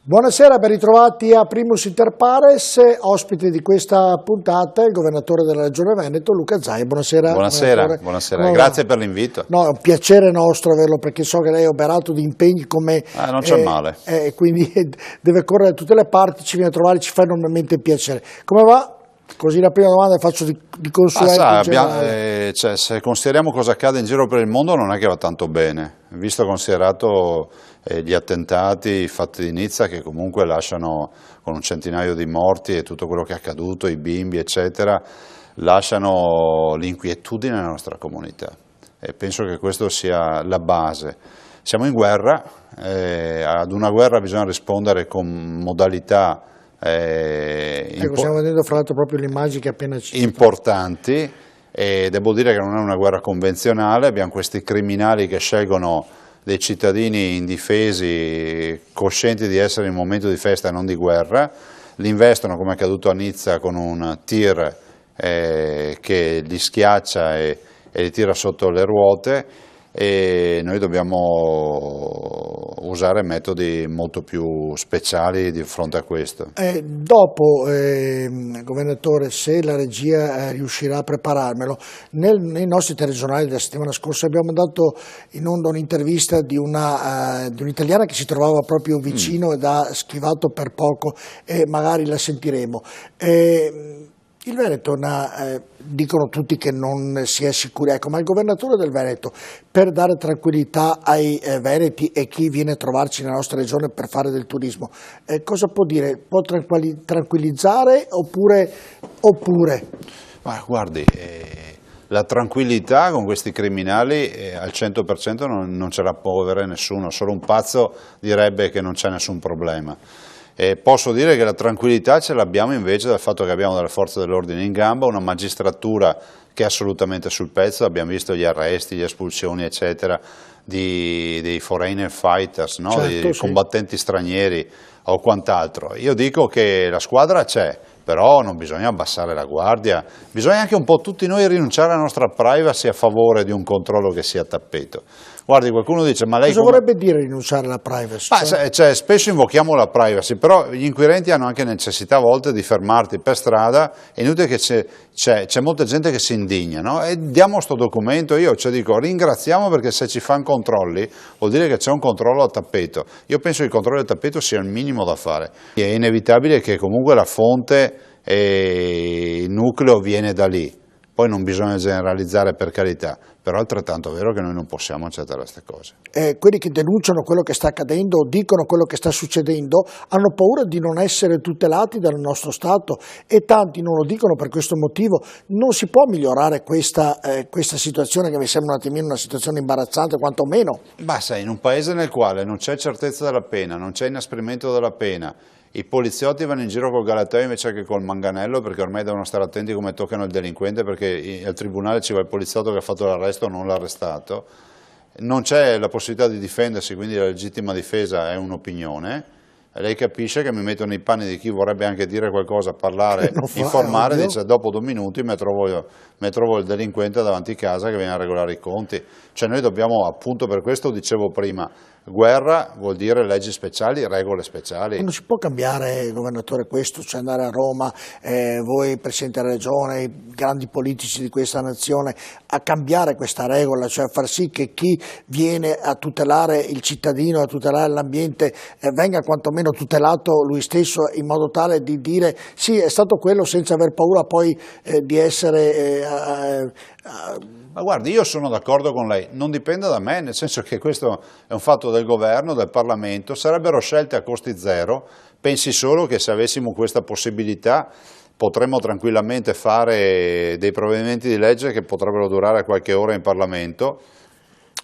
Buonasera, ben ritrovati a Primus Inter Pares, ospite di questa puntata il governatore della Regione Veneto, Luca Zaia. Buonasera. Buonasera. Grazie per l'invito. No, è un piacere nostro averlo, perché so che lei è oberato di impegni come... non c'è male. Quindi deve correre da tutte le parti, ci viene a trovare, ci fa enormemente piacere. Come va? Così la prima domanda faccio di consulenza. Se consideriamo cosa accade in giro per il mondo non è che va tanto bene, visto considerato gli attentati, i fatti di Nizza che comunque lasciano con un centinaio di morti e tutto quello che è accaduto, i bimbi eccetera, lasciano l'inquietudine nella nostra comunità e penso che questo sia la base. Siamo in guerra, ad una guerra bisogna rispondere con modalità stiamo vedendo fra l'altro proprio l'immagine che appena citato. Importanti, e devo dire che non è una guerra convenzionale, abbiamo questi criminali che scelgono dei cittadini indifesi, coscienti di essere in un momento di festa e non di guerra, li investono come è accaduto a Nizza con un tir che li schiaccia e li tira sotto le ruote, e noi dobbiamo usare metodi molto più speciali di fronte a questo. Dopo, governatore, se la regia riuscirà a prepararmelo, nei nostri telegiornali della settimana scorsa abbiamo dato in onda un'intervista di un'italiana che si trovava proprio vicino ed ha schivato per poco, e magari la sentiremo. Il Veneto, dicono tutti che non si è sicuri, ecco, ma il governatore del Veneto, per dare tranquillità ai veneti e chi viene a trovarci nella nostra regione per fare del turismo, cosa può dire? Può tranquillizzare oppure? Ma guardi, la tranquillità con questi criminali al 100% non ce la può avere nessuno, solo un pazzo direbbe che non c'è nessun problema. Posso dire che la tranquillità ce l'abbiamo invece dal fatto che abbiamo delle forze dell'ordine in gamba, una magistratura che è assolutamente sul pezzo, abbiamo visto gli arresti, le espulsioni eccetera dei foreigner fighters, no? Certo, dei combattenti stranieri o quant'altro. Io dico che la squadra c'è, però non bisogna abbassare la guardia, bisogna anche un po' tutti noi rinunciare alla nostra privacy a favore di un controllo che sia a tappeto. Guardi, qualcuno dice, ma lei... Cosa vorrebbe dire rinunciare alla privacy? Spesso invochiamo la privacy, però gli inquirenti hanno anche necessità a volte di fermarti per strada, è inutile che c'è molta gente che si indigna, no? E diamo sto documento, io dico ringraziamo, perché se ci fanno controlli vuol dire che c'è un controllo a tappeto. Io penso che il controllo a tappeto sia il minimo da fare. È inevitabile che comunque la fonte e il nucleo viene da lì. Poi non bisogna generalizzare, per carità, però è altrettanto vero che noi non possiamo accettare queste cose. Quelli che denunciano quello che sta accadendo, dicono quello che sta succedendo, hanno paura di non essere tutelati dal nostro Stato, e tanti non lo dicono per questo motivo. Non si può migliorare questa situazione, che mi sembra un attimino una situazione imbarazzante, quantomeno. Ma sai, in un paese nel quale non c'è certezza della pena, non c'è inasprimento della pena, i poliziotti vanno in giro col galateo invece che col manganello, perché ormai devono stare attenti come toccano il delinquente, perché al tribunale ci va il poliziotto che ha fatto l'arresto o non l'ha arrestato, non c'è la possibilità di difendersi, quindi la legittima difesa è un'opinione. Lei capisce che mi metto nei panni di chi vorrebbe anche dire qualcosa, parlare, informare, dice dopo 2 minuti mi trovo il delinquente davanti a casa che viene a regolare i conti. Cioè noi dobbiamo, appunto per questo dicevo prima, guerra vuol dire leggi speciali, regole speciali. Non si può cambiare, governatore, questo, cioè andare a Roma, voi Presidente della Regione, i grandi politici di questa nazione, a cambiare questa regola, cioè a far sì che chi viene a tutelare il cittadino, a tutelare l'ambiente, venga quantomeno tutelato lui stesso, in modo tale di dire sì, è stato quello, senza aver paura poi di essere... Ma guardi, io sono d'accordo con lei, non dipende da me, nel senso che questo è un fatto del governo, del Parlamento, sarebbero scelte a costi zero. Pensi solo che se avessimo questa possibilità potremmo tranquillamente fare dei provvedimenti di legge che potrebbero durare qualche ora in Parlamento.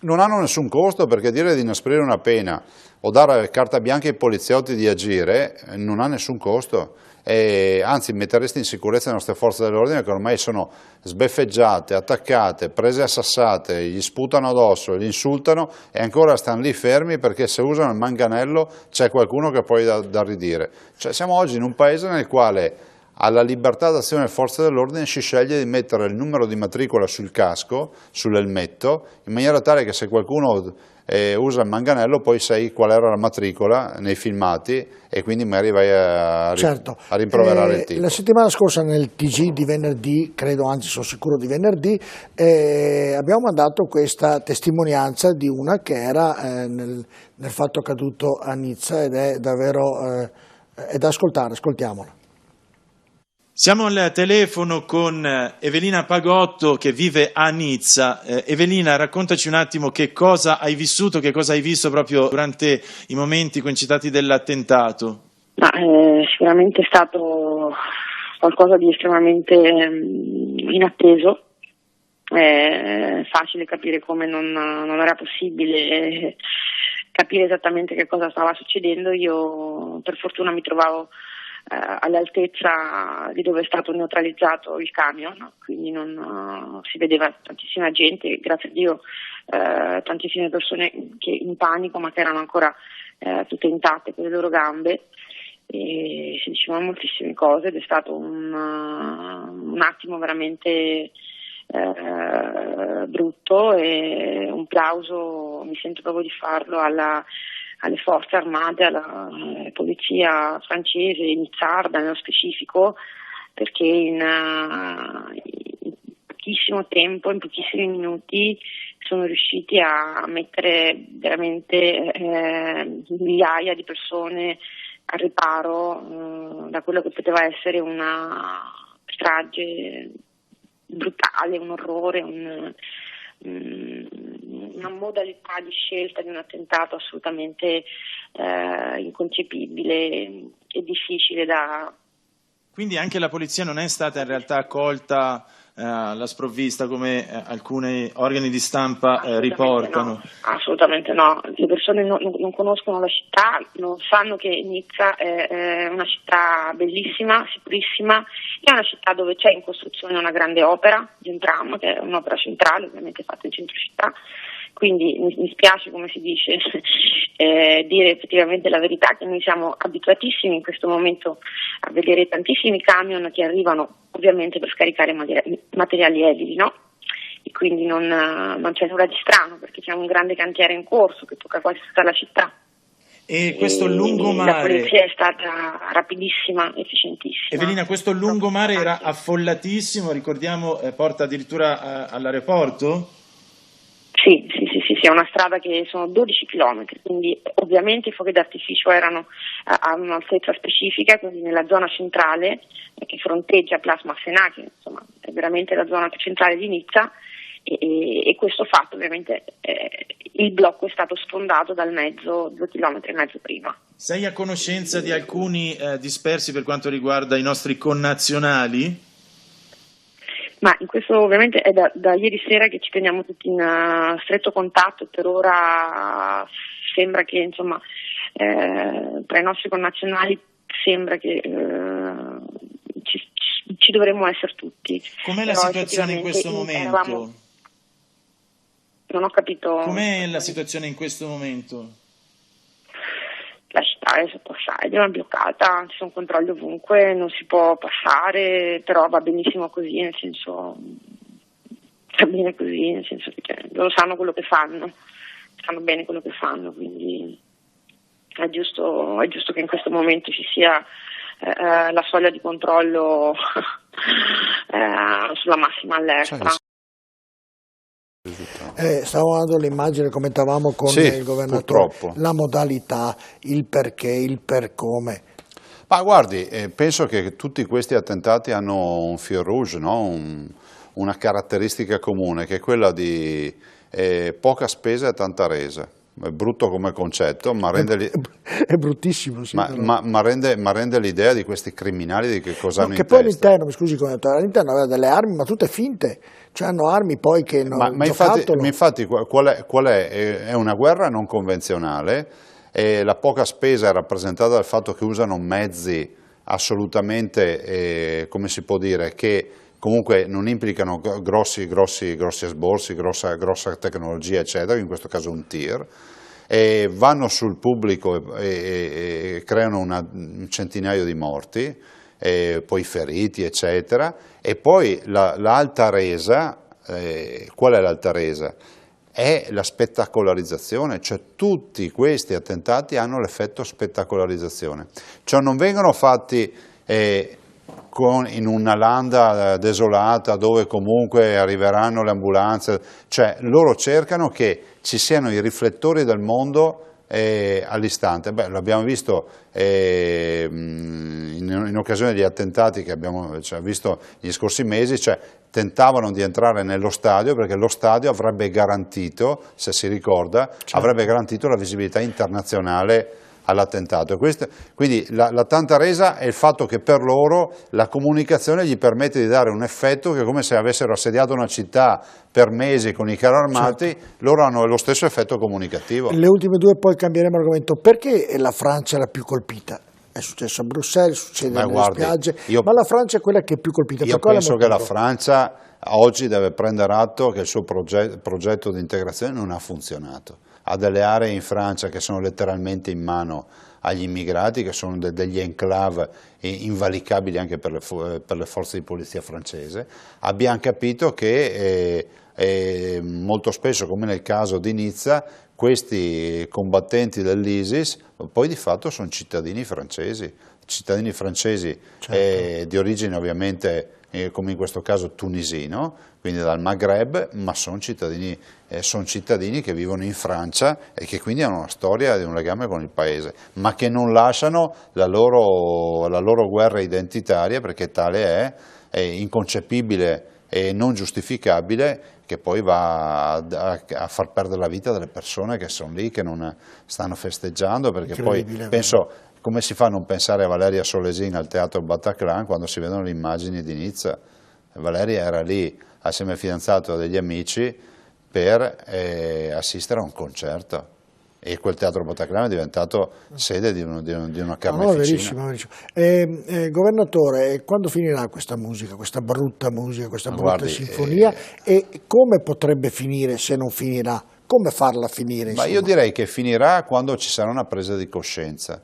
Non hanno nessun costo, perché dire di inasprire una pena o dare carta bianca ai poliziotti di agire non ha nessun costo. Anzi metteresti in sicurezza le nostre forze dell'ordine, che ormai sono sbeffeggiate, attaccate, prese a sassate, gli sputano addosso, gli insultano e ancora stanno lì fermi perché se usano il manganello c'è qualcuno che poi da ridire. Cioè, siamo oggi in un paese nel quale alla libertà d'azione delle forze dell'ordine si sceglie di mettere il numero di matricola sul casco, sull'elmetto, in maniera tale che se qualcuno usa il manganello, poi sai qual era la matricola nei filmati e quindi magari vai a rimproverare il tipo. La settimana scorsa nel TG di venerdì, credo, anzi sono sicuro di venerdì, abbiamo mandato questa testimonianza di una che era nel fatto accaduto a Nizza ed è davvero è da ascoltare, ascoltiamola. Siamo al telefono con Evelina Pagotto che vive a Nizza. Evelina, raccontaci un attimo che cosa hai vissuto, che cosa hai visto proprio durante i momenti coincidati dell'attentato. Sicuramente è stato qualcosa di estremamente inatteso. È facile capire come non era possibile capire esattamente che cosa stava succedendo. Io per fortuna mi trovavo all'altezza di dove è stato neutralizzato il camion, quindi non si vedeva tantissima gente, grazie a Dio tantissime persone che in panico ma che erano ancora tutte intatte con le loro gambe, e si dicevano moltissime cose ed è stato un attimo veramente brutto, e un plauso mi sento proprio di farlo alle forze armate, alla polizia francese, nizzarda nello specifico, perché in pochissimo tempo, in pochissimi minuti, sono riusciti a mettere veramente migliaia di persone al riparo da quello che poteva essere una strage brutale, un orrore, una modalità di scelta di un attentato assolutamente inconcepibile e difficile da... Quindi anche la polizia non è stata in realtà accolta alla sprovvista come alcuni organi di stampa riportano? No, assolutamente no, le persone non conoscono la città, non sanno che Nizza è una città bellissima, sicurissima, è una città dove c'è in costruzione una grande opera di un tram, che è un'opera centrale ovviamente fatta in centro città, quindi mi spiace, come si dice, dire effettivamente la verità, che noi siamo abituatissimi in questo momento a vedere tantissimi camion che arrivano ovviamente per scaricare materiali edili, no? E quindi non c'è nulla di strano, perché c'è un grande cantiere in corso che tocca quasi tutta la città. E questo lungomare... La polizia è stata rapidissima, efficientissima. Evelina, questo lungomare era affollatissimo, ricordiamo, porta addirittura all'aeroporto? Sì, è una strada che sono 12 chilometri, quindi ovviamente i fuochi d'artificio erano a un'altezza specifica, quindi nella zona centrale che fronteggia Place Masséna, che insomma è veramente la zona più centrale di Nizza, e questo fatto ovviamente il blocco è stato sfondato dal mezzo 2,5 chilometri prima. Sei a conoscenza di alcuni dispersi per quanto riguarda i nostri connazionali? Ma in questo ovviamente è da ieri sera che ci teniamo tutti in stretto contatto, e per ora sembra che insomma tra i nostri connazionali sembra che ci dovremmo essere tutti. Com'è la situazione in questo momento? Non ho capito. Com'è la situazione in questo momento? La città è sotto assedio, è bloccata, ci sono controlli ovunque, non si può passare, però va benissimo così, nel senso, va bene così, nel senso che loro sanno quello che fanno bene quello che fanno, quindi è giusto che in questo momento ci sia la soglia di controllo sulla massima allerta. Stavamo dando l'immagine, commentavamo con il governatore, purtroppo. La modalità, il perché, il per come. Ma guardi, penso che tutti questi attentati hanno un fil rouge, no? Una caratteristica comune, che è quella di poca spesa e tanta resa. È brutto come concetto, ma rende è bruttissimo, sì, ma rende l'idea di questi criminali di che cosa hanno in testa. Che poi all'interno, mi scusi, all'interno aveva delle armi, ma tutte finte, cioè hanno armi poi che non ma infatti qual è una guerra non convenzionale, e la poca spesa è rappresentata dal fatto che usano mezzi assolutamente, come si può dire, che comunque non implicano grossi esborsi, grossa tecnologia, eccetera, in questo caso un tir, e vanno sul pubblico e creano un centinaio di morti, e poi feriti, eccetera, e poi l'alta resa, qual è l'alta resa? è la spettacolarizzazione, cioè tutti questi attentati hanno l'effetto spettacolarizzazione, cioè non vengono fatti in una landa desolata dove comunque arriveranno le ambulanze, cioè loro cercano che ci siano i riflettori del mondo all'istante. L'abbiamo visto in occasione degli attentati che abbiamo visto negli scorsi mesi, cioè tentavano di entrare nello stadio perché lo stadio avrebbe garantito, se si ricorda, certo, avrebbe garantito la visibilità internazionale all'attentato. Quindi la tanta resa è il fatto che per loro la comunicazione gli permette di dare un effetto che è come se avessero assediato una città per mesi con i carri armati, certo, loro hanno lo stesso effetto comunicativo. Le ultime due, poi cambieremo argomento. Perché la Francia è la più colpita? È successo a Bruxelles, succede nelle spiagge, ma la Francia è quella che è più colpita. Io penso che la Francia oggi deve prendere atto che il suo progetto di integrazione non ha funzionato. Ha delle aree in Francia che sono letteralmente in mano agli immigrati, che sono degli enclave invalicabili anche per le forze di polizia francese. Abbiamo capito che molto spesso, come nel caso di Nizza, questi combattenti dell'ISIS poi di fatto sono cittadini francesi certo, di origine ovviamente come in questo caso tunisino, quindi dal Maghreb, ma sono cittadini che vivono in Francia e che quindi hanno una storia e un legame con il paese, ma che non lasciano la loro guerra identitaria, perché tale è inconcepibile e non giustificabile che poi va a far perdere la vita delle persone che sono lì, che non stanno festeggiando, perché poi penso, come si fa a non pensare a Valeria Solesin al teatro Bataclan quando si vedono le immagini di Nizza? Valeria era lì assieme al fidanzato e degli amici per assistere a un concerto e quel teatro Bataclan è diventato sede di una carneficina. Verissimo. Governatore, quando finirà questa musica, questa brutta sinfonia, e come potrebbe finire se non finirà? Come farla finire? Ma io direi che finirà quando ci sarà una presa di coscienza.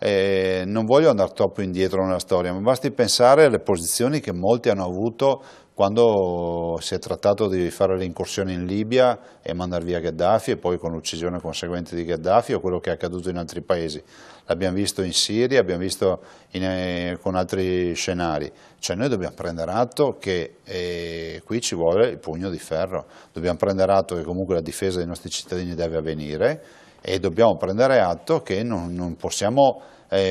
Non voglio andare troppo indietro nella storia, ma basti pensare alle posizioni che molti hanno avuto quando si è trattato di fare l'incursione in Libia e mandare via Gheddafi, e poi con l'uccisione conseguente di Gheddafi, o quello che è accaduto in altri paesi. L'abbiamo visto in Siria, abbiamo visto con altri scenari. Cioè noi dobbiamo prendere atto che qui ci vuole il pugno di ferro, dobbiamo prendere atto che comunque la difesa dei nostri cittadini deve avvenire, e dobbiamo prendere atto che non possiamo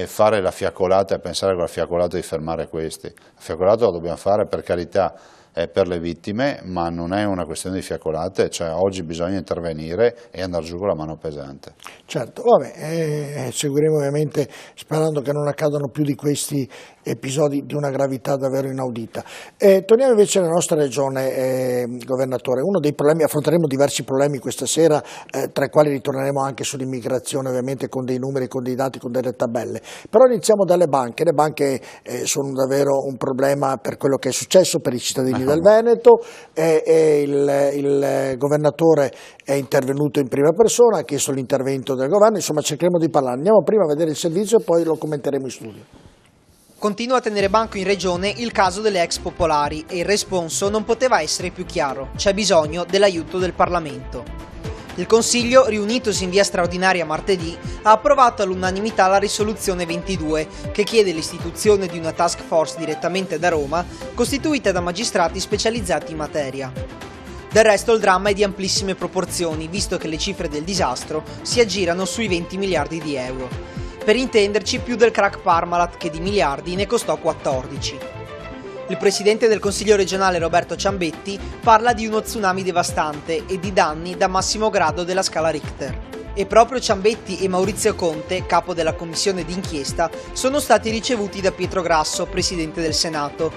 fare la fiaccolata e pensare con la fiaccolata di fermare questi. La fiaccolata la dobbiamo fare, per carità, per le vittime, ma non è una questione di fiaccolate, cioè oggi bisogna intervenire e andare giù con la mano pesante. Certo, seguiremo ovviamente sperando che non accadano più di questi episodi di una gravità davvero inaudita. Torniamo invece alla nostra regione, Governatore. Uno dei problemi, affronteremo diversi problemi questa sera, tra i quali ritorneremo anche sull'immigrazione, ovviamente con dei numeri, con dei dati, con delle tabelle. Però iniziamo dalle banche. Le banche sono davvero un problema per quello che è successo, per i cittadini del Veneto, il Governatore è intervenuto in prima persona, ha chiesto l'intervento del Governo, insomma cercheremo di parlare. Andiamo prima a vedere il servizio e poi lo commenteremo in studio. Continua a tenere banco in regione il caso delle ex popolari e il responso non poteva essere più chiaro: c'è bisogno dell'aiuto del Parlamento. Il Consiglio, riunitosi in via straordinaria martedì, ha approvato all'unanimità la risoluzione 22, che chiede l'istituzione di una task force direttamente da Roma, costituita da magistrati specializzati in materia. Del resto il dramma è di amplissime proporzioni, visto che le cifre del disastro si aggirano sui 20 miliardi di euro. Per intenderci, più del crack Parmalat, che di miliardi ne costò 14. Il presidente del Consiglio regionale Roberto Ciambetti parla di uno tsunami devastante e di danni da massimo grado della scala Richter. E proprio Ciambetti e Maurizio Conte, capo della commissione d'inchiesta, sono stati ricevuti da Pietro Grasso, presidente del Senato,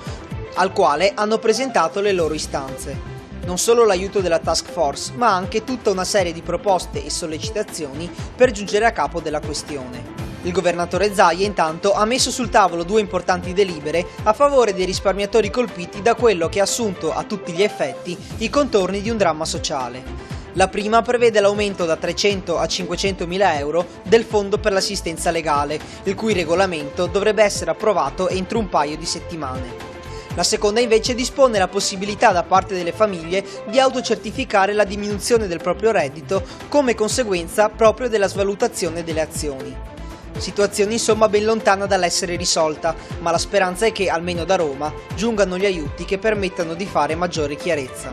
al quale hanno presentato le loro istanze. Non solo l'aiuto della task force, ma anche tutta una serie di proposte e sollecitazioni per giungere a capo della questione. Il governatore Zaia intanto ha messo sul tavolo 2 importanti delibere a favore dei risparmiatori colpiti da quello che ha assunto a tutti gli effetti i contorni di un dramma sociale. La prima prevede l'aumento da 300 a 500 mila euro del Fondo per l'assistenza legale, il cui regolamento dovrebbe essere approvato entro un paio di settimane. La seconda invece dispone la possibilità da parte delle famiglie di autocertificare la diminuzione del proprio reddito come conseguenza proprio della svalutazione delle azioni. Situazione insomma ben lontana dall'essere risolta, ma la speranza è che, almeno da Roma, giungano gli aiuti che permettano di fare maggiore chiarezza.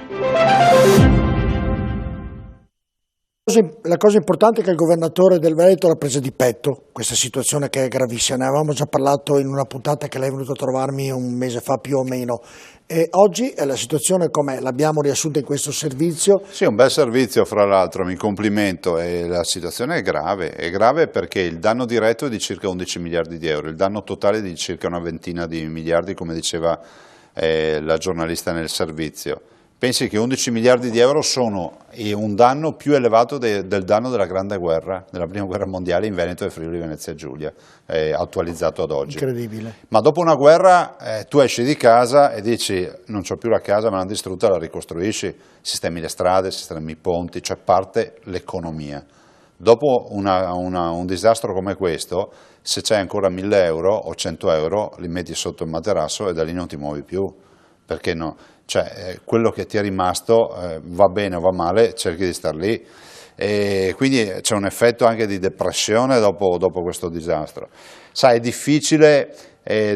La cosa importante è che il governatore del Veneto l'ha presa di petto, questa situazione che è gravissima. Ne avevamo già parlato in una puntata che lei è venuto a trovarmi un mese fa più o meno. E oggi la situazione com'è? L'abbiamo riassunta in questo servizio? Sì, un bel servizio fra l'altro, mi complimento, e la situazione è grave perché il danno diretto è di circa 11 miliardi di euro, il danno totale è di circa una ventina di miliardi, come diceva la giornalista nel servizio. Pensi che 11 miliardi di euro sono un danno più elevato del danno della Grande Guerra, della Prima Guerra Mondiale in Veneto e Friuli Venezia Giulia, attualizzato ad oggi. Incredibile. Ma dopo una guerra tu esci di casa e dici non c'ho più la casa, me l'hanno distrutta, la ricostruisci, sistemi le strade, sistemi i ponti, cioè parte l'economia. Dopo un disastro come questo, se c'hai ancora 1.000 euro o 100 euro, li metti sotto il materasso e da lì non ti muovi più. Perché no? Cioè, quello che ti è rimasto va bene o va male, cerchi di star lì. E quindi c'è un effetto anche di depressione dopo questo disastro. Sai, è difficile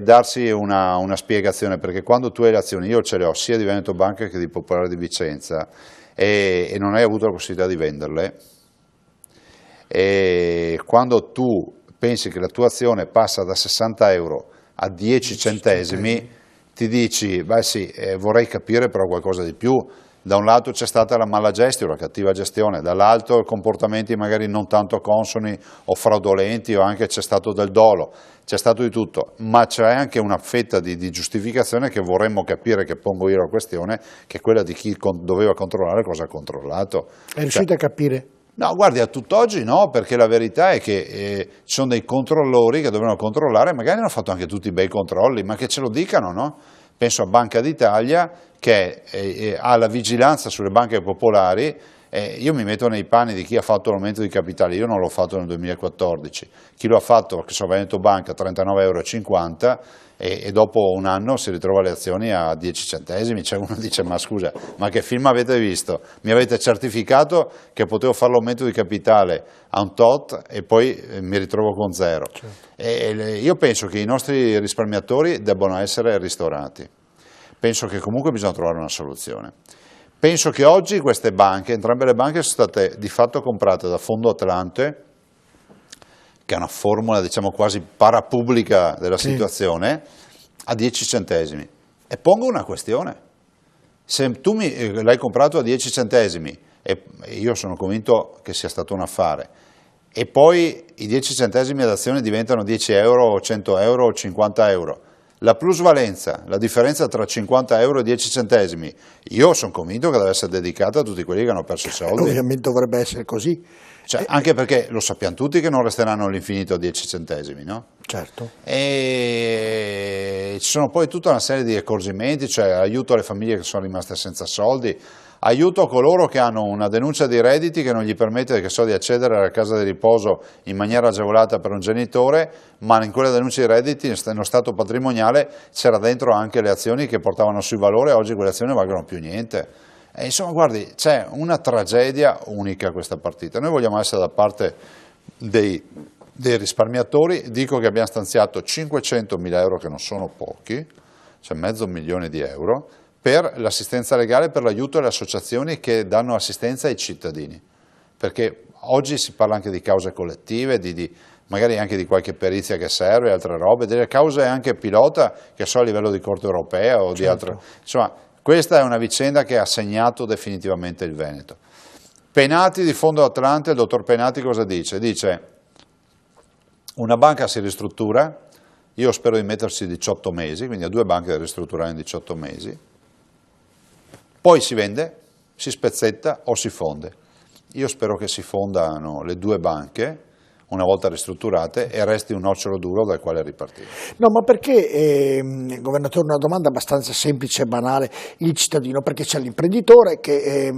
darsi una spiegazione, perché quando tu hai le azioni, io ce le ho sia di Veneto Banca che di Popolare di Vicenza, e non hai avuto la possibilità di venderle, e quando tu pensi che la tua azione passa da 60 euro a 10 centesimi, ti dici, beh sì, vorrei capire però qualcosa di più. Da un lato c'è stata la mala gestione, la cattiva gestione, dall'altro comportamenti magari non tanto consoni o fraudolenti, o anche c'è stato del dolo, c'è stato di tutto, ma c'è anche una fetta di giustificazione che vorremmo capire, che pongo io la questione, che è quella di chi doveva controllare cosa ha controllato. È riuscito a capire? No, guardi, a tutt'oggi no, perché la verità è che ci sono dei controllori che dovevano controllare, magari hanno fatto anche tutti i bei controlli, ma che ce lo dicano, no? Penso a Banca d'Italia, che ha la vigilanza sulle banche popolari. Io mi metto nei panni di chi ha fatto l'aumento di capitale, io non l'ho fatto nel 2014, chi lo ha fatto, che so, Veneto Banca, 39,50 euro, e dopo un anno si ritrova le azioni a 10 centesimi, cioè uno dice, ma scusa, ma che film avete visto? Mi avete certificato che potevo fare l'aumento di capitale a un tot e poi mi ritrovo con zero. Certo. Io penso che i nostri risparmiatori debbano essere ristorati, penso che comunque bisogna trovare una soluzione. Penso che oggi queste banche, entrambe le banche, sono state di fatto comprate da Fondo Atlante, che è una formula diciamo quasi parapubblica della situazione, a 10 centesimi. E pongo una questione: se tu l'hai comprato a 10 centesimi, e io sono convinto che sia stato un affare, e poi i 10 centesimi ad azione diventano 10 euro, o 100 euro, o 50 euro, la plusvalenza, la differenza tra 50 euro e 10 centesimi, io sono convinto che deve essere dedicata a tutti quelli che hanno perso i soldi. Ovviamente dovrebbe essere così. Cioè, anche perché lo sappiamo tutti che non resteranno all'infinito a 10 centesimi, no? Certo. E ci sono poi tutta una serie di accorgimenti, cioè aiuto alle famiglie che sono rimaste senza soldi, aiuto a coloro che hanno una denuncia di redditi che non gli permette, che so, di accedere alla casa di riposo in maniera agevolata per un genitore, ma in quella denuncia di redditi, nello stato patrimoniale, c'era dentro anche le azioni che portavano sui valori, e oggi quelle azioni non valgono più niente. E insomma, guardi, c'è una tragedia unica questa partita. Noi vogliamo essere da parte dei risparmiatori. Dico che abbiamo stanziato 500.000 euro, che non sono pochi, cioè $500.000 di euro, per l'assistenza legale, per l'aiuto alle associazioni che danno assistenza ai cittadini. Perché oggi si parla anche di cause collettive, magari anche di qualche perizia che serve, altre robe, delle cause anche pilota, che so, a livello di Corte Europea o di altre. Insomma, questa è una vicenda che ha segnato definitivamente il Veneto. Penati di Fondo Atlante, il dottor Penati cosa dice? Dice: una banca si ristruttura, io spero di metterci 18 mesi, quindi a 2 banche da ristrutturare in 18 mesi, poi si vende, si spezzetta o si fonde. Io spero che si fondano le 2 banche, una volta ristrutturate, e resti un nocciolo duro dal quale ripartire. No, ma perché, governatore, una domanda abbastanza semplice e banale, il cittadino, perché c'è l'imprenditore che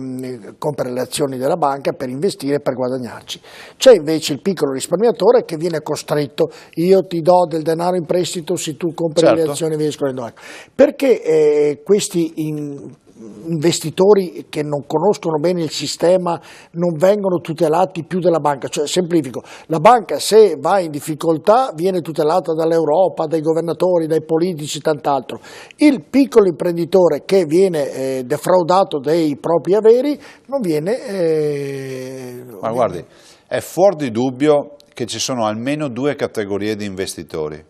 compra le azioni della banca per investire, per guadagnarci, c'è invece il piccolo risparmiatore che viene costretto, io ti do del denaro in prestito se tu compri le azioni e vieni scorrendo. Perché questi investitori che non conoscono bene il sistema non vengono tutelati più della banca? Cioè, semplifico, la banca se va in difficoltà viene tutelata dall'Europa, dai governatori, dai politici, tant'altro. Il piccolo imprenditore che viene defraudato dei propri averi non viene... Ma guardi, è fuori di dubbio che ci sono almeno due categorie di investitori: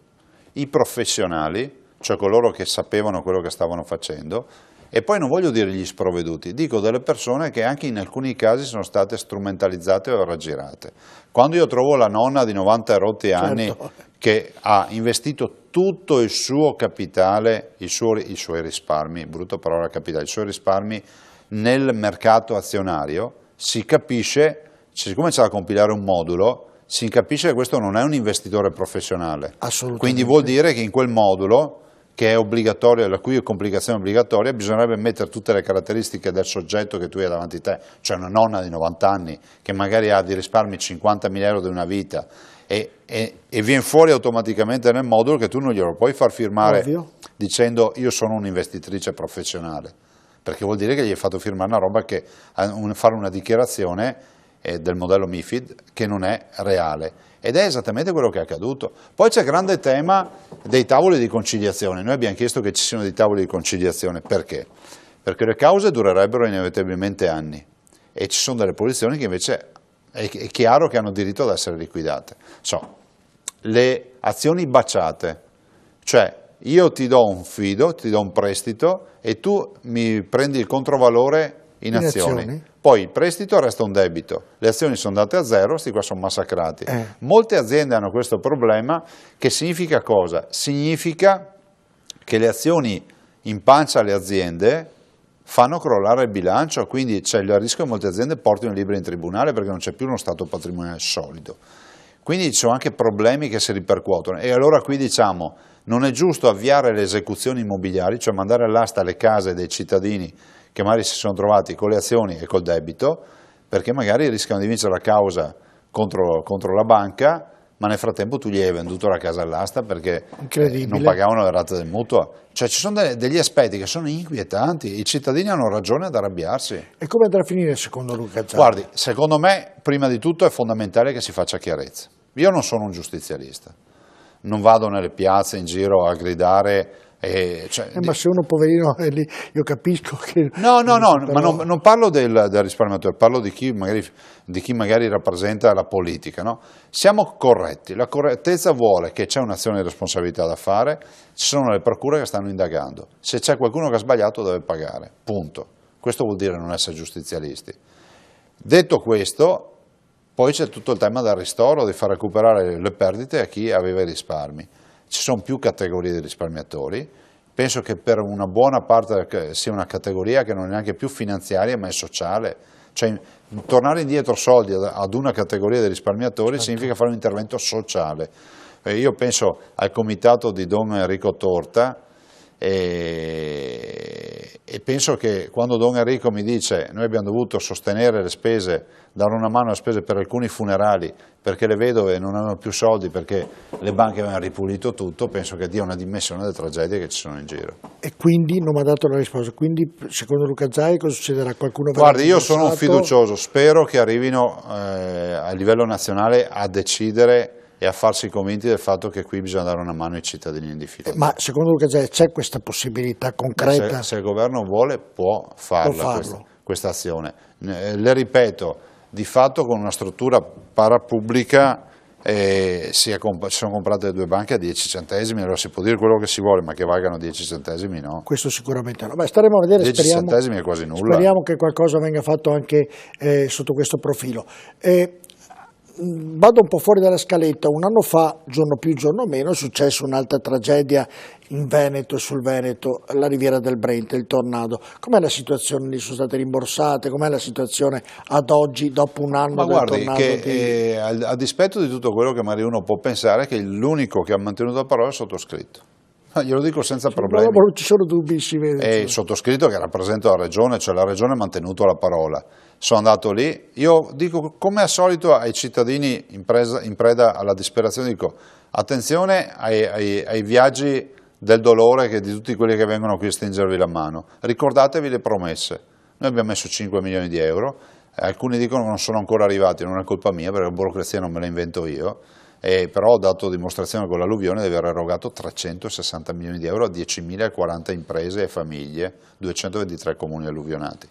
i professionali, cioè coloro che sapevano quello che stavano facendo, e poi non voglio dire gli sprovveduti, dico delle persone che anche in alcuni casi sono state strumentalizzate o raggirate. Quando io trovo la nonna di 90 e rotti anni che ha investito tutto il suo capitale, i suoi risparmi, brutta parola capitale, i suoi risparmi nel mercato azionario, si capisce, siccome c'è da compilare un modulo, si capisce che questo non è un investitore professionale. Quindi vuol dire che in quel modulo, che è obbligatorio, la cui complicazione è obbligatoria, bisognerebbe mettere tutte le caratteristiche del soggetto che tu hai davanti a te, cioè una nonna di 90 anni che magari ha di risparmi 50.000 euro di una vita e viene fuori automaticamente nel modulo che tu non glielo puoi far firmare. Ovvio. Dicendo io sono un'investitrice professionale, perché vuol dire che gli hai fatto firmare una roba che fare una dichiarazione del modello MiFID che non è reale. Ed è esattamente quello che è accaduto. Poi c'è il grande tema dei tavoli di conciliazione. Noi abbiamo chiesto che ci siano dei tavoli di conciliazione. Perché? Perché le cause durerebbero inevitabilmente anni e ci sono delle posizioni che invece è chiaro che hanno diritto ad essere liquidate. Le azioni baciate, cioè io ti do un fido, ti do un prestito e tu mi prendi il controvalore in azioni. Poi il prestito resta un debito, le azioni sono andate a zero, questi qua sono massacrati. Molte aziende hanno questo problema, che significa cosa? Significa che le azioni in pancia alle aziende fanno crollare il bilancio, quindi c'è il rischio che molte aziende portino il libro in tribunale perché non c'è più uno stato patrimoniale solido. Quindi ci sono anche problemi che si ripercuotono e allora qui diciamo non è giusto avviare le esecuzioni immobiliari, cioè mandare all'asta le case dei cittadini che magari si sono trovati con le azioni e col debito, perché magari rischiano di vincere la causa contro la banca, ma nel frattempo tu gli hai venduto la casa all'asta perché non pagavano le rate del mutuo. Cioè ci sono degli aspetti che sono inquietanti, i cittadini hanno ragione ad arrabbiarsi. E come andrà a finire secondo Luca Zan? Guardi, secondo me prima di tutto è fondamentale che si faccia chiarezza. Io non sono un giustizialista, non vado nelle piazze in giro a gridare. Ma se uno poverino è lì, io capisco che... No, ma non parlo del risparmiatore, parlo di chi magari rappresenta la politica. No? Siamo corretti, la correttezza vuole che c'è un'azione di responsabilità da fare, ci sono le procure che stanno indagando, se c'è qualcuno che ha sbagliato deve pagare, punto. Questo vuol dire non essere giustizialisti. Detto questo, poi c'è tutto il tema del ristoro, di far recuperare le perdite a chi aveva i risparmi. Ci sono più categorie di risparmiatori, penso che per una buona parte sia una categoria che non è neanche più finanziaria ma è sociale, cioè tornare indietro soldi ad una categoria di risparmiatori significa fare un intervento sociale. Io penso al comitato di Don Enrico Torta e penso che quando Don Enrico mi dice noi abbiamo dovuto sostenere le spese, dare una mano alle spese per alcuni funerali perché le vedove non avevano più soldi perché le banche avevano ripulito tutto, penso che dia una dimensione delle tragedie che ci sono in giro. E quindi non mi ha dato la risposta, quindi secondo Luca Zai cosa succederà? Qualcuno Guardi, io sono un fiducioso, spero che arrivino a livello nazionale a decidere e a farsi convinti del fatto che qui bisogna dare una mano ai cittadini in difficoltà. Ma secondo Luca Zai c'è questa possibilità concreta? Se il governo vuole può farla questa azione. Le ripeto, di fatto con una struttura parapubblica si sono comprate 2 banche a 10 centesimi, allora si può dire quello che si vuole, ma che valgano 10 centesimi no. Questo sicuramente no. Beh, staremo a vedere, 10 centesimi è quasi nulla. Speriamo che qualcosa venga fatto anche sotto questo profilo. Vado un po' fuori dalla scaletta. Un anno fa, giorno più giorno meno, è successa un'altra tragedia in Veneto e sul Veneto, la riviera del Brenta, il tornado. Com'è la situazione lì? Sono state rimborsate? Com'è la situazione ad oggi, dopo un anno del tornado? Che a dispetto di tutto quello che magari uno può pensare, che l'unico che ha mantenuto la parola è il sottoscritto. Glielo dico senza problemi. Non ci sono dubbi, si vede. E il sottoscritto che rappresenta la regione, cioè la regione ha mantenuto la parola. Sono andato lì, io dico come al solito ai cittadini in preda alla disperazione, dico attenzione ai viaggi del dolore di tutti quelli che vengono qui a stringervi la mano, ricordatevi le promesse. Noi abbiamo messo 5 milioni di euro, alcuni dicono che non sono ancora arrivati, non è colpa mia perché la burocrazia non me la invento io. Però ho dato dimostrazione con l'alluvione di aver erogato 360 milioni di euro a 10.040 imprese e famiglie, 223 comuni alluvionati.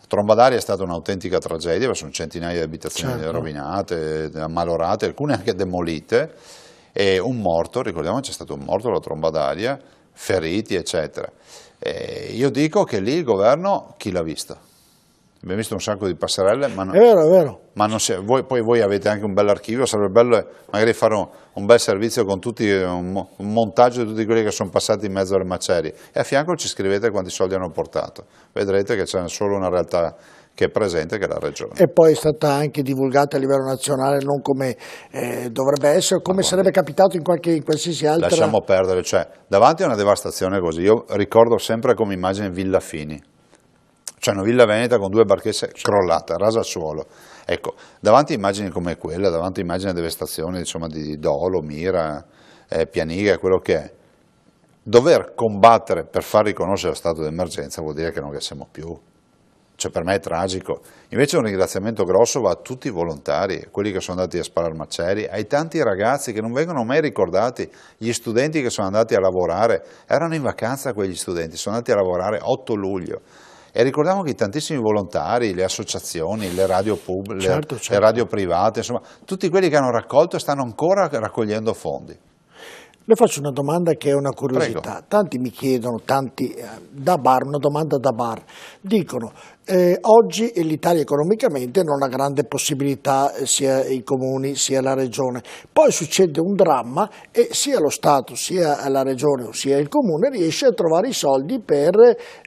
Tromba d'Aria è stata un'autentica tragedia, sono centinaia di abitazioni rovinate, ammalorate, alcune anche demolite, e un morto, ricordiamo c'è stato un morto alla Tromba d'Aria, feriti eccetera. Io dico che lì il governo chi l'ha vista? Abbiamo visto un sacco di passerelle, ma È vero. Ma non voi avete anche un bel archivio, sarebbe bello magari fare un bel servizio con tutti, un montaggio di tutti quelli che sono passati in mezzo alle macerie, e a fianco ci scrivete quanti soldi hanno portato. Vedrete che c'è solo una realtà che è presente, che è la regione. E poi è stata anche divulgata a livello nazionale, non come dovrebbe essere, come sarebbe capitato in qualsiasi altra... Lasciamo perdere, cioè davanti a una devastazione così, io ricordo sempre come immagine Villa Fini. Cioè una villa veneta con 2 barchesse crollata, rasa al suolo. Ecco, davanti a immagini come quella, davanti a immagini di devastazione, insomma, di Dolo, Mira, Pianiga, quello che è, dover combattere per far riconoscere lo stato d'emergenza vuol dire che non siamo più. Cioè per me è tragico. Invece un ringraziamento grosso va a tutti i volontari, quelli che sono andati a sparare macerie, ai tanti ragazzi che non vengono mai ricordati, gli studenti che sono andati a lavorare, erano in vacanza quegli studenti, sono andati a lavorare 8 luglio. E ricordiamo che i tantissimi volontari, le associazioni, le radio pubbliche, certo. Le radio private, insomma, tutti quelli che hanno raccolto e stanno ancora raccogliendo fondi. Le faccio una domanda che è una curiosità. Prego. Tanti mi chiedono, da bar, una domanda da bar, dicono oggi l'Italia economicamente non ha grande possibilità, sia i comuni sia la regione, poi succede un dramma e sia lo Stato sia la regione sia il comune riesce a trovare i soldi per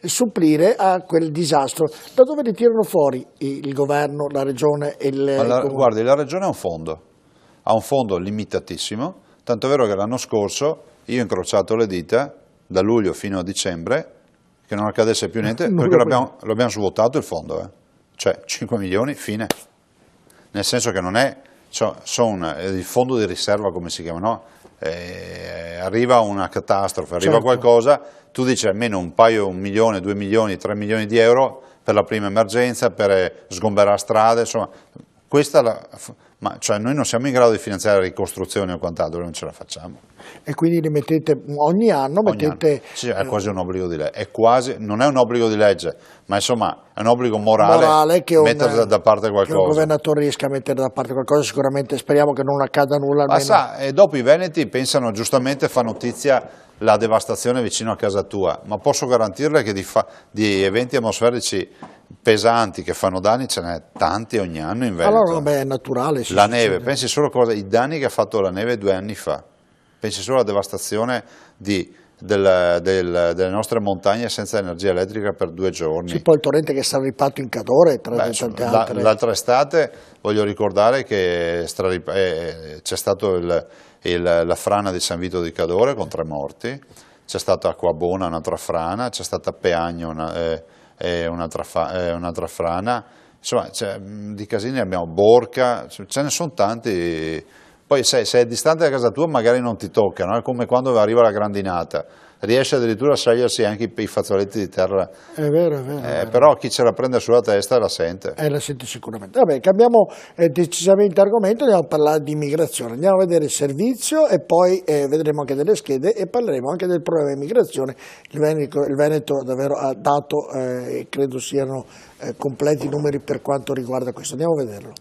supplire a quel disastro. Da dove li tirano fuori il governo, la regione e il comune? Guardi, la regione ha un fondo limitatissimo. Tanto è vero che l'anno scorso io ho incrociato le dita da luglio fino a dicembre che non accadesse più niente perché l'abbiamo svuotato il fondo, cioè 5 milioni, fine. Nel senso che non è il fondo di riserva come si chiama, no? Arriva una catastrofe, arriva qualcosa, tu dici almeno un paio, 1 milione, 2 milioni, 3 milioni di euro per la prima emergenza, per sgomberare strade, insomma. Cioè noi non siamo in grado di finanziare la ricostruzione o quant'altro, non ce la facciamo. E quindi li mettete ogni anno? Sì, è quasi un obbligo di legge, non è un obbligo di legge, ma insomma è un obbligo morale che mettere da parte qualcosa. Che un governatore riesca a mettere da parte qualcosa, sicuramente speriamo che non accada nulla. Ma e dopo i veneti pensano, giustamente fa notizia la devastazione vicino a casa tua, ma posso garantirle che di eventi atmosferici pesanti che fanno danni ce n'è tanti ogni anno in Veneto. Allora è naturale. La neve, pensi solo i danni che ha fatto la neve 2 anni fa, pensi solo alla devastazione delle nostre montagne senza energia elettrica per 2 giorni. Sì, poi il torrente che è salripato in Cadore tra tante altre. L'altra estate voglio ricordare che c'è stato la frana di San Vito di Cadore con 3 morti, c'è stata Acquabona un'altra frana, c'è stata Peagno un'altra frana, insomma di casini abbiamo, Borca, ce ne sono tanti. Poi se è distante da casa tua magari non ti tocca, no? È come quando arriva la grandinata, riesce addirittura a scegliersi anche i fazzoletti di terra. È vero. Però chi ce la prende sulla testa la sente. La sente sicuramente. Vabbè, cambiamo decisamente argomento, andiamo a parlare di immigrazione, andiamo a vedere il servizio e poi vedremo anche delle schede e parleremo anche del problema immigrazione. Il Veneto davvero ha dato, e credo siano completi i numeri per quanto riguarda questo. Andiamo a vederlo.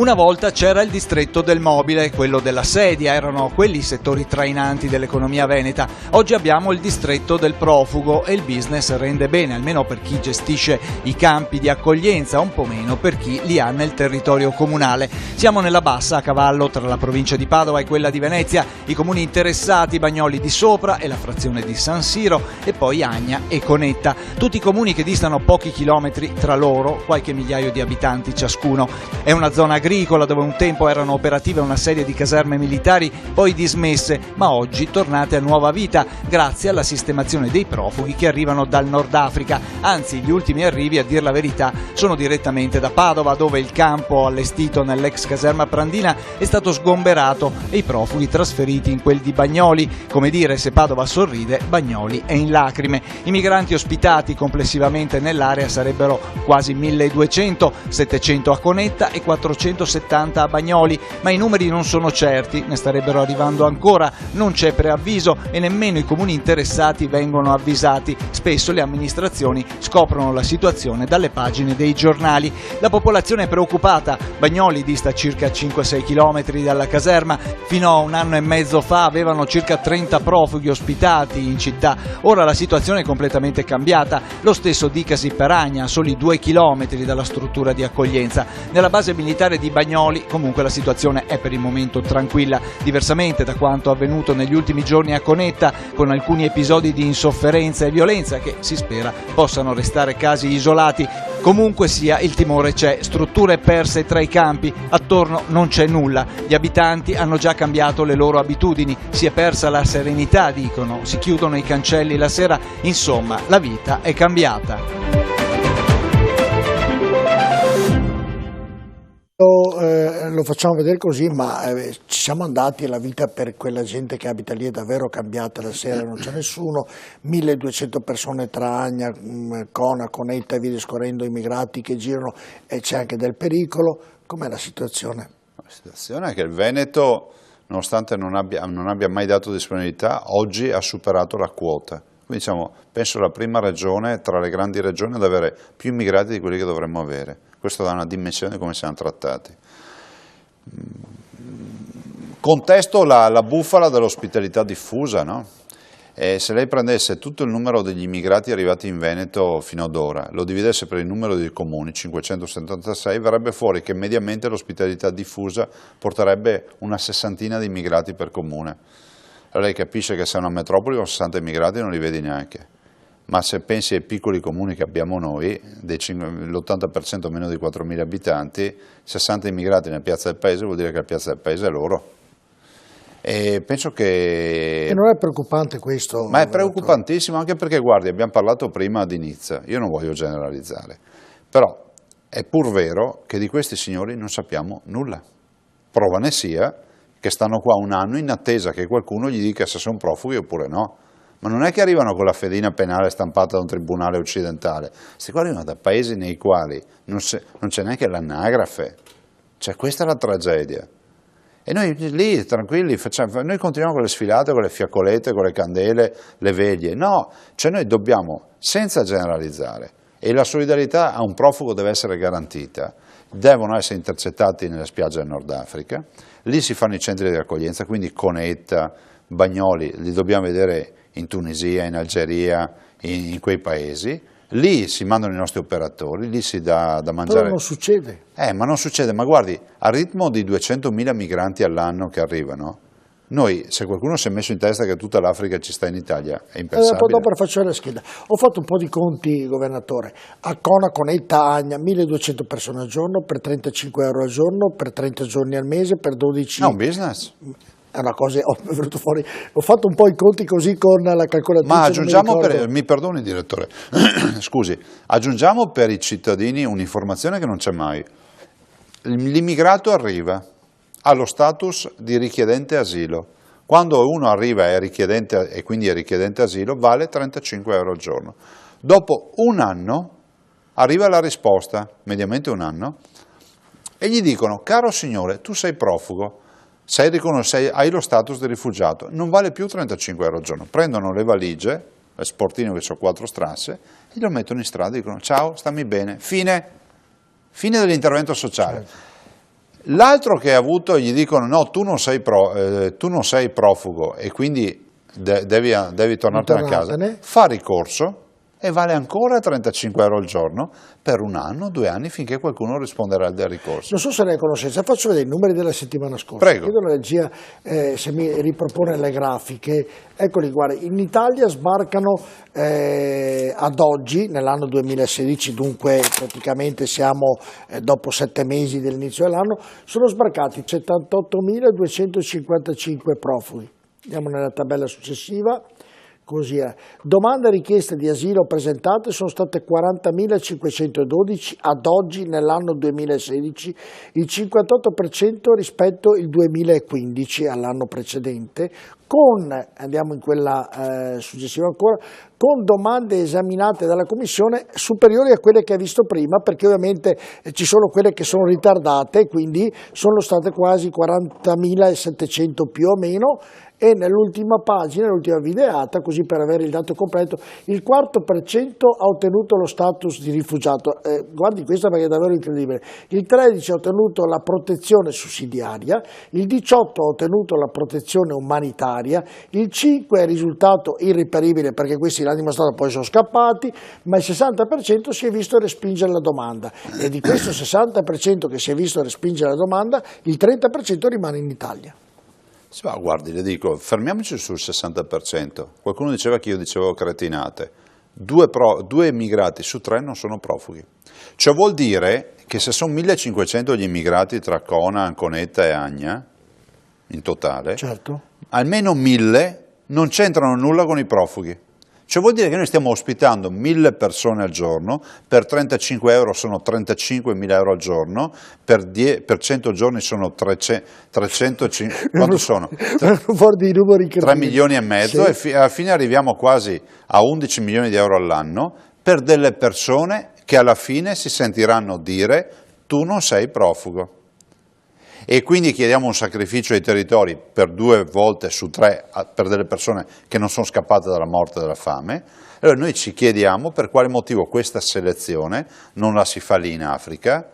Una volta c'era il distretto del mobile, quello della sedia, erano quelli i settori trainanti dell'economia veneta. Oggi abbiamo il distretto del profugo e il business rende bene, almeno per chi gestisce i campi di accoglienza, un po' meno per chi li ha nel territorio comunale. Siamo nella bassa, a cavallo tra la provincia di Padova e quella di Venezia, i comuni interessati, Bagnoli di Sopra e la frazione di San Siro e poi Agna e Conetta. Tutti i comuni che distano pochi chilometri tra loro, qualche migliaio di abitanti ciascuno. È una zona agricola dove un tempo erano operative una serie di caserme militari, poi dismesse, ma oggi tornate a nuova vita grazie alla sistemazione dei profughi che arrivano dal Nord Africa. Anzi, gli ultimi arrivi, a dir la verità, sono direttamente da Padova, dove il campo allestito nell'ex caserma Prandina è stato sgomberato e i profughi trasferiti in quel di Bagnoli. Come dire, se Padova sorride, Bagnoli è in lacrime. I migranti ospitati complessivamente nell'area sarebbero quasi 1200, 700 a Conetta e 470 a Bagnoli, ma i numeri non sono certi, ne starebbero arrivando ancora, non c'è preavviso e nemmeno i comuni interessati vengono avvisati. Spesso le amministrazioni scoprono la situazione dalle pagine dei giornali. La popolazione è preoccupata, Bagnoli dista circa 5-6 km dalla caserma, fino a un anno e mezzo fa avevano circa 30 profughi ospitati in città, ora la situazione è completamente cambiata, lo stesso dicasi per Agna, a soli 2 km dalla struttura di accoglienza. Nella base militare di Bagnoli comunque la situazione è per il momento tranquilla, diversamente da quanto avvenuto negli ultimi giorni a Conetta, con alcuni episodi di insofferenza e violenza che si spera possano restare casi isolati. Comunque sia, il timore c'è, strutture perse tra i campi, attorno non c'è nulla, gli abitanti hanno già cambiato le loro abitudini, si è persa la serenità, dicono, si chiudono i cancelli la sera, insomma la vita è cambiata. Lo facciamo vedere così, ma ci siamo andati, la vita per quella gente che abita lì è davvero cambiata, la sera non c'è nessuno, 1200 persone tra Agna, Cona, Conetta e via discorrendo, immigrati che girano e c'è anche del pericolo. Com'è la situazione? La situazione è che il Veneto, nonostante non abbia mai dato disponibilità, oggi ha superato la quota. Quindi diciamo, penso la prima regione tra le grandi regioni ad avere più immigrati di quelli che dovremmo avere. Questo dà una dimensione di come siamo trattati. Contesto la bufala dell'ospitalità diffusa, no? Se lei prendesse tutto il numero degli immigrati arrivati in Veneto fino ad ora, lo dividesse per il numero dei comuni, 576, verrebbe fuori che mediamente l'ospitalità diffusa porterebbe una sessantina di immigrati per comune. Allora lei capisce che se è una metropoli con 60 immigrati non li vedi neanche. Ma se pensi ai piccoli comuni che abbiamo noi, l'80% meno di 4.000 abitanti, 60 immigrati nella piazza del paese vuol dire che la piazza del paese è loro. E penso che... E non è preoccupante questo? Ma è preoccupantissimo, anche perché, guardi, abbiamo parlato prima di Nizza, io non voglio generalizzare, però è pur vero che di questi signori non sappiamo nulla. Prova ne sia che stanno qua un anno in attesa che qualcuno gli dica se sono profughi oppure no. Ma non è che arrivano con la fedina penale stampata da un tribunale occidentale, questi qua arrivano da paesi nei quali non c'è neanche l'anagrafe, cioè questa è la tragedia. E noi lì tranquilli, noi continuiamo con le sfilate, con le fiaccolette, con le candele, le veglie, no, cioè noi dobbiamo, senza generalizzare, e la solidarietà a un profugo deve essere garantita, devono essere intercettati nelle spiagge del Nord Africa, lì si fanno i centri di accoglienza, quindi Conetta, Bagnoli, li dobbiamo vedere in Tunisia, in Algeria, in quei paesi, lì si mandano i nostri operatori, lì si dà da mangiare. Però non succede. Ma non succede, ma guardi, al ritmo di 200.000 migranti all'anno che arrivano, noi, se qualcuno si è messo in testa che tutta l'Africa ci sta in Italia, è impensabile. Poi dopo faccio la scheda. Ho fatto un po' di conti, governatore. A Cona, Conetta, Agna, 1200 persone al giorno, per 35 euro al giorno, per 30 giorni al mese, per 12... È un business. È una cosa, ho venuto fuori, ho fatto un po' i conti così con la calcolatrice. Ma aggiungiamo, mi perdoni direttore, scusi, aggiungiamo per i cittadini un'informazione che non c'è mai. L'immigrato arriva, ha lo status di richiedente asilo. Quando uno arriva e quindi è richiedente asilo, vale 35 euro al giorno. Dopo un anno arriva la risposta, mediamente un anno, e gli dicono, caro signore, tu sei profugo, hai lo status di rifugiato, non vale più 35 euro al giorno. Prendono le valigie, le sportine che sono 4 strasse, e lo mettono in strada e dicono ciao, stammi bene, fine dell'intervento sociale. Certo. L'altro che ha avuto, gli dicono no, tu non sei profugo e quindi devi tornartene a casa, fa ricorso e vale ancora 35 euro al giorno per 1 anno, 2 anni, finché qualcuno risponderà del ricorso. Non so se ne è a conoscenza, faccio vedere i numeri della settimana scorsa. Prego. Chiedo alla regia se mi ripropone le grafiche. Eccoli, guarda, in Italia sbarcano ad oggi, nell'anno 2016, dunque praticamente siamo dopo 7 mesi dell'inizio dell'anno, sono sbarcati 78.255 profughi. Andiamo nella tabella successiva. Così è. Domande e richieste di asilo presentate sono state 40.512 ad oggi nell'anno 2016, il 58% rispetto al 2015, all'anno precedente, andiamo in quella successiva ancora, con domande esaminate dalla Commissione superiori a quelle che ha visto prima, perché ovviamente ci sono quelle che sono ritardate, quindi sono state quasi 40.700 più o meno, e nell'ultima pagina, nell'ultima videata, così per avere il dato completo, il 4% ha ottenuto lo status di rifugiato. Guardi questo perché è davvero incredibile. Il 13% ha ottenuto la protezione sussidiaria, il 18% ha ottenuto la protezione umanitaria, il 5% è risultato irreperibile perché questi l'hanno dimostrato poi sono scappati, ma il 60% si è visto respingere la domanda, e di questo 60% che si è visto respingere la domanda, il 30% rimane in Italia. Sì, ma guardi, le dico, fermiamoci sul 60%. Qualcuno diceva che io dicevo cretinate. 2 immigrati su 3 non sono profughi. Ciò vuol dire che se sono 1.500 gli immigrati tra Cona, Anconetta e Agna, in totale, certo, almeno 1.000 non c'entrano nulla con i profughi. Cioè vuol dire che noi stiamo ospitando 1.000 persone al giorno, per 35 euro sono 35.000 euro al giorno, per 100 giorni sono 350, quanto sono? 3 milioni e mezzo, sì. E alla fine arriviamo quasi a 11 milioni di euro all'anno per delle persone che alla fine si sentiranno dire tu non sei profugo. E quindi chiediamo un sacrificio ai territori per 2 volte su 3 per delle persone che non sono scappate dalla morte e dalla fame. Allora noi ci chiediamo per quale motivo questa selezione non la si fa lì in Africa,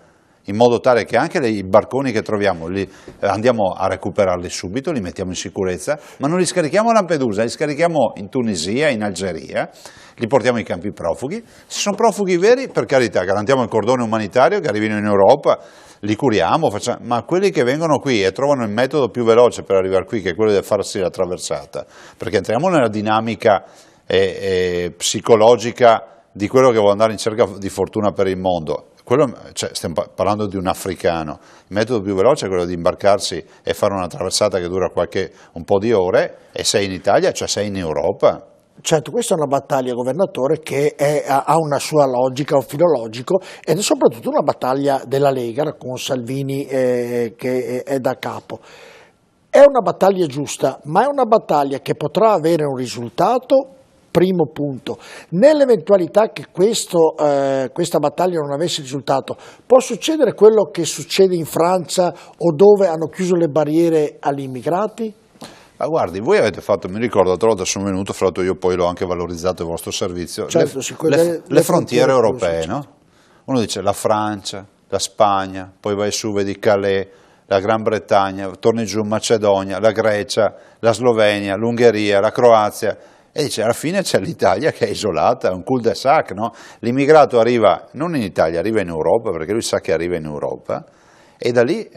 in modo tale che anche i barconi che troviamo li andiamo a recuperarli subito, li mettiamo in sicurezza, ma non li scarichiamo a Lampedusa, li scarichiamo in Tunisia, in Algeria, li portiamo ai campi profughi. Se sono profughi veri, per carità, garantiamo il cordone umanitario che arrivino in Europa, li curiamo, ma quelli che vengono qui e trovano il metodo più veloce per arrivare qui, che è quello di farsi la traversata, perché entriamo nella dinamica psicologica di quello che vuole andare in cerca di fortuna per il mondo. Stiamo parlando di un africano, il metodo più veloce è quello di imbarcarsi e fare una traversata che dura un po' di ore, e sei in Italia, cioè sei in Europa. Certo, questa è una battaglia, governatore, che ha una sua logica, un filo logico, ed è soprattutto una battaglia della Lega con Salvini che è da capo. È una battaglia giusta, ma è una battaglia che potrà avere un risultato. Primo punto, nell'eventualità che questa battaglia non avesse risultato, può succedere quello che succede in Francia o dove hanno chiuso le barriere agli immigrati? Ma guardi, voi avete fatto, mi ricordo, l'altra volta sono venuto, fra l'altro io poi l'ho anche valorizzato il vostro servizio, certo, le frontiere europee, no? Uno dice la Francia, la Spagna, poi vai su, vedi Calais, la Gran Bretagna, torni giù, Macedonia, la Grecia, la Slovenia, l'Ungheria, la Croazia, e dice alla fine c'è l'Italia che è isolata, è un cul-de-sac, no? L'immigrato arriva non in Italia, arriva in Europa, perché lui sa che arriva in Europa, e da lì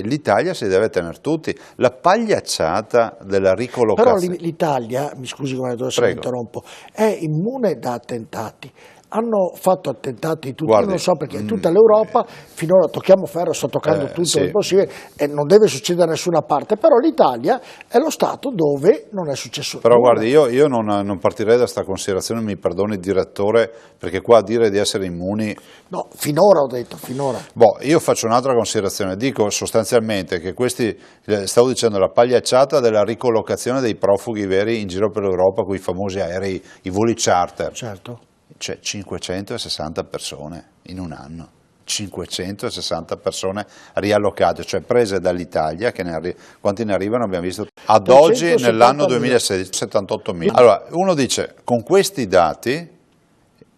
l'Italia si deve tenere tutti. La pagliacciata della ricollocazione. Però l'Italia, mi scusi governatore se mi interrompo, è immune da attentati. Hanno fatto attentati tutti, non so perché, tutta l'Europa, finora tocchiamo ferro, sta toccando tutto il possibile, e non deve succedere da nessuna parte, però l'Italia è lo Stato dove non è successo però nulla. Guardi, io non partirei da questa considerazione, mi perdoni il direttore, perché qua a dire di essere immuni... No, finora ho detto, finora. Io faccio un'altra considerazione, dico sostanzialmente che stavo dicendo la pagliacciata della ricollocazione dei profughi veri in giro per l'Europa con i famosi aerei, i voli charter. Certo. Cioè 560 persone in un anno, 560 persone riallocate, cioè prese dall'Italia, quanti ne arrivano abbiamo visto ad oggi nell'anno 2016, 78.000. Allora uno dice, con questi dati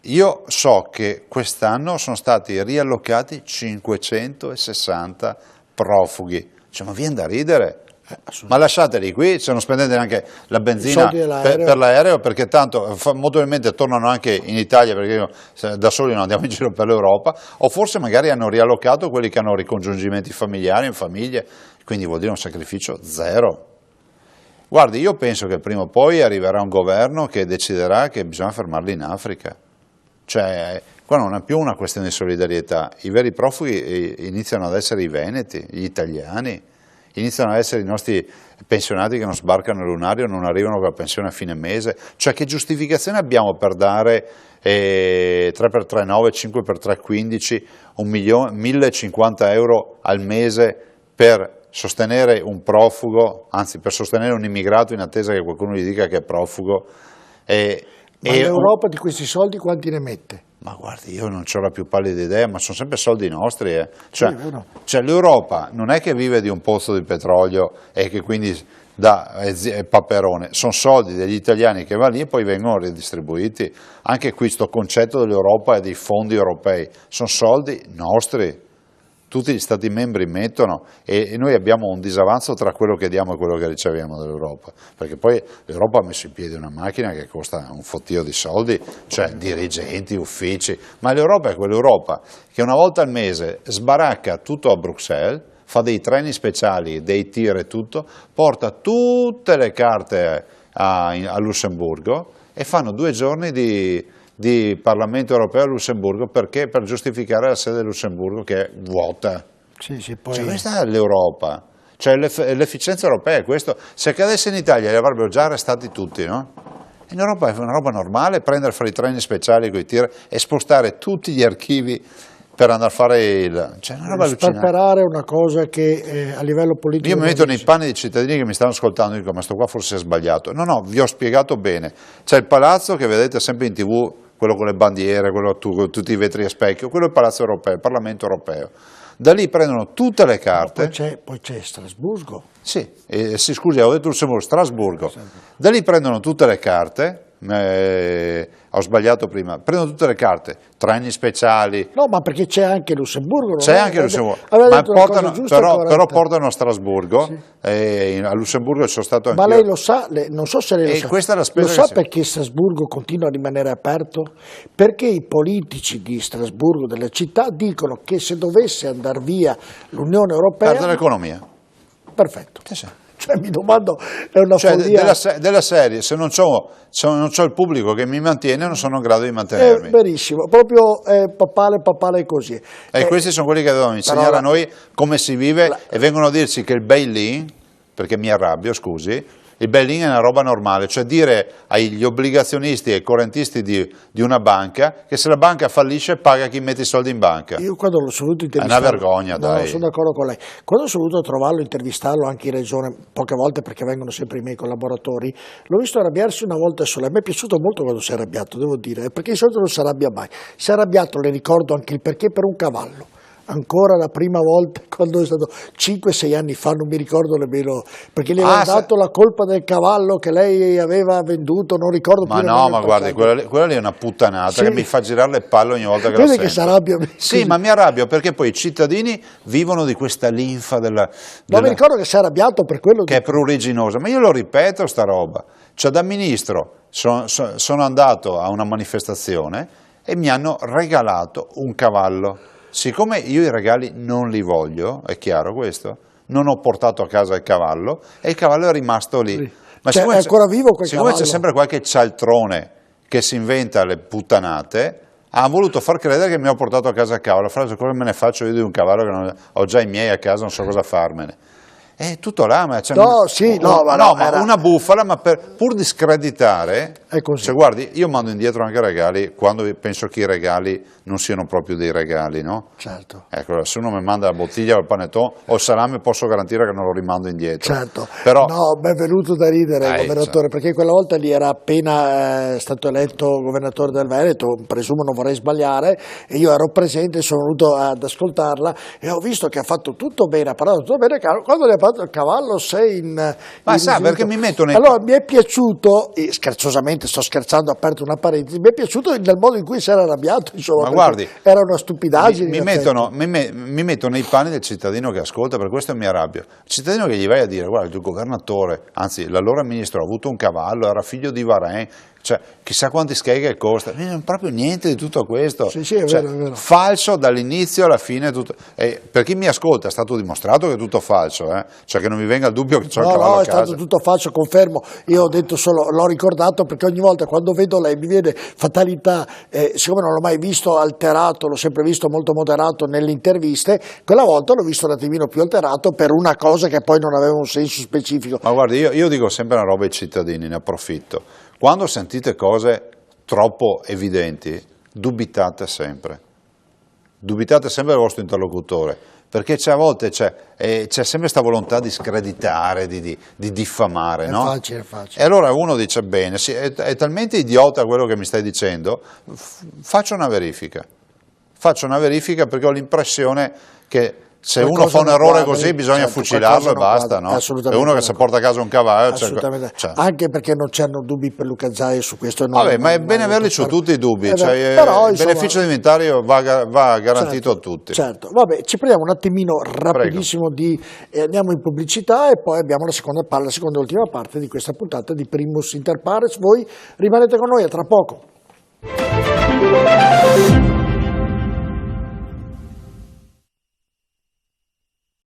io so che quest'anno sono stati riallocati 560 profughi. Cioè, ma viene da ridere. Ma lasciateli qui, se non spendete neanche la benzina per l'aereo, perché tanto molto probabilmente tornano anche in Italia, perché io, da soli non andiamo in giro per l'Europa, o forse magari hanno riallocato quelli che hanno ricongiungimenti familiari in famiglie, quindi vuol dire un sacrificio zero. Guardi, io penso che prima o poi arriverà un governo che deciderà che bisogna fermarli in Africa. Cioè, qua non è più una questione di solidarietà, i veri profughi iniziano ad essere i veneti, gli italiani, iniziano ad essere i nostri pensionati che non sbarcano il lunario e non arrivano con la pensione a fine mese. Cioè, che giustificazione abbiamo per dare 3x3 9, 5x3 15, 1.050 euro al mese per sostenere un profugo, anzi per sostenere un immigrato in attesa che qualcuno gli dica che è profugo? Ma l'Europa di questi soldi quanti ne mette? Ma guardi, io non ho la più pallida idea, ma sono sempre soldi nostri. Cioè l'Europa non è che vive di un pozzo di petrolio e che quindi dà paperone, sono soldi degli italiani che vanno lì e poi vengono ridistribuiti. Anche qui sto concetto dell'Europa e dei fondi europei, sono soldi nostri. Tutti gli Stati membri mettono e noi abbiamo un disavanzo tra quello che diamo e quello che riceviamo dall'Europa, perché poi l'Europa ha messo in piedi una macchina che costa un fottio di soldi, cioè dirigenti, uffici, ma l'Europa è quell'Europa che una volta al mese sbaracca tutto a Bruxelles, fa dei treni speciali, dei tir e tutto, porta tutte le carte a Lussemburgo e fanno 2 giorni di Parlamento europeo a Lussemburgo, perché per giustificare la sede di Lussemburgo che è vuota. Sì, poi... Cioè, questa è l'Europa, cioè l'efficienza europea è questo. Se accadesse in Italia li avrebbero già arrestati tutti, no? In Europa è una roba normale prendere fare i treni speciali con i tir e spostare tutti gli archivi per andare a fare cioè, una roba allucinante. Sperperare è una cosa che a livello politico... Io mi metto nei panni dei cittadini che mi stanno ascoltando e dico, ma sto qua forse è sbagliato. No, vi ho spiegato bene. C'è il palazzo che vedete sempre in TV, quello con le bandiere, quello con tutti i vetri a specchio, quello è il Palazzo Europeo, il Parlamento Europeo. Da lì prendono tutte le carte. Poi c'è Strasburgo. Sì, scusi, ho detto Lussemburgo, Strasburgo. Da lì prendono tutte le carte, ho sbagliato prima, prendono tutte le carte, treni speciali. No, ma perché c'è anche Lussemburgo. C'è anche Lussemburgo, ma però portano a Strasburgo, sì. A Lussemburgo ci sono stato anch'io. Ma lei lo sa, non so se lei lo sa. Questa è la spesa lo sa perché Strasburgo continua a rimanere aperto? Perché i politici di Strasburgo, della città, dicono che se dovesse andare via l'Unione Europea... Perde l'economia. Perfetto. Sì. Cioè, mi domando, è una follia. Della serie, se non c'ho il pubblico che mi mantiene, non sono in grado di mantenermi. Benissimo, proprio papale così. E questi sono quelli che devono insegnare a noi come si vive e vengono a dirci che il bail-in, perché mi arrabbio, scusi, il bail-in è una roba normale, cioè dire agli obbligazionisti e ai correntisti di una banca che se la banca fallisce paga chi mette i soldi in banca. Io quando l'ho voluto intervistarlo... È una vergogna, dai. No, sono d'accordo con lei. Quando sono voluto trovarlo, intervistarlo anche in regione, poche volte perché vengono sempre i miei collaboratori, l'ho visto arrabbiarsi una volta sola. A me è piaciuto molto quando si è arrabbiato, devo dire, perché di solito non si arrabbia mai. Si è arrabbiato, le ricordo anche il perché, per un cavallo. Ancora la prima volta, quando è stato 5-6 anni fa, non mi ricordo nemmeno, perché gli aveva dato la colpa del cavallo che lei aveva venduto, non ricordo più. Ma no, ma guardi, quella lì è una puttanata, sì, che mi fa girare le palle ogni volta che la sento. Che si arrabbia? Sì, ma mi arrabbio perché poi i cittadini vivono di questa linfa della... Ma mi ricordo che si è arrabbiato per quello. Che è pruriginosa, ma io lo ripeto sta roba. Cioè da ministro sono andato a una manifestazione e mi hanno regalato un cavallo. Siccome io i regali non li voglio, è chiaro questo, non ho portato a casa il cavallo e il cavallo è rimasto lì. Ma cioè, è ancora vivo quel cavallo? Siccome c'è sempre qualche cialtrone che si inventa le puttanate, ha voluto far credere che mi ho portato a casa il cavallo. Fra come me ne faccio io di un cavallo che non ho già i miei a casa, non so cosa farmene. È tutto là, ma c'è ma una bufala, ma pur di screditare, è così. Cioè, guardi, io mando indietro anche regali quando penso che i regali non siano proprio dei regali, no? Certo. Ecco, se uno mi manda la bottiglia o il panettone o il salame, posso garantire che non lo rimando indietro. Certo. Però, no, mi è venuto da ridere, governatore, perché quella volta lì era appena stato eletto governatore del Veneto, presumo non vorrei sbagliare, e io ero presente, sono venuto ad ascoltarla e ho visto che ha fatto tutto bene, ha parlato tutto bene, quando le ha fatto il cavallo sei in... Ma sa, perché mi mettono Allora, mi è piaciuto, e scherzosamente, sto scherzando, ho aperto una parentesi, mi è piaciuto nel modo in cui si era arrabbiato, insomma, ma guardi, era una stupidaggine. mi mettono nei panni del cittadino che ascolta, per questo mi arrabbio. Il cittadino che gli vai a dire, guarda, il tuo governatore, anzi l'allora ministro ha avuto un cavallo, era figlio di Varenne, cioè chissà quanti scheghe costa, non proprio niente di tutto questo. Sì, è vero, è vero. Falso dall'inizio alla fine tutto. E per chi mi ascolta è stato dimostrato che è tutto falso, cioè che non mi venga il dubbio che c'è il cavallo a casa. No, è stato tutto falso, confermo. Io ho detto solo, l'ho ricordato perché ogni volta quando vedo lei mi viene fatalità, siccome non l'ho mai visto alterato, l'ho sempre visto molto moderato nelle interviste, quella volta l'ho visto un attimino più alterato per una cosa che poi non aveva un senso specifico. Ma guardi, io dico sempre una roba ai cittadini, ne approfitto. Quando sentite cose troppo evidenti, dubitate sempre del vostro interlocutore, perché a volte c'è sempre questa volontà di screditare, di diffamare, no? È facile. E allora uno dice, bene, sì, è talmente idiota quello che mi stai dicendo, faccio una verifica perché ho l'impressione che se uno fa un errore così bisogna fucilarlo e basta, no? È uno che si porta a casa un cavallo. Assolutamente. Anche perché non c'hanno dubbi per Luca Zaia su questo. Vabbè, ma è bene averli su tutti i dubbi, però, il beneficio inventario va garantito a tutti. Certo, vabbè, ci prendiamo un attimino rapidissimo andiamo in pubblicità e poi abbiamo la seconda e ultima parte di questa puntata di Primus Inter Pares. Voi rimanete con noi, a tra poco.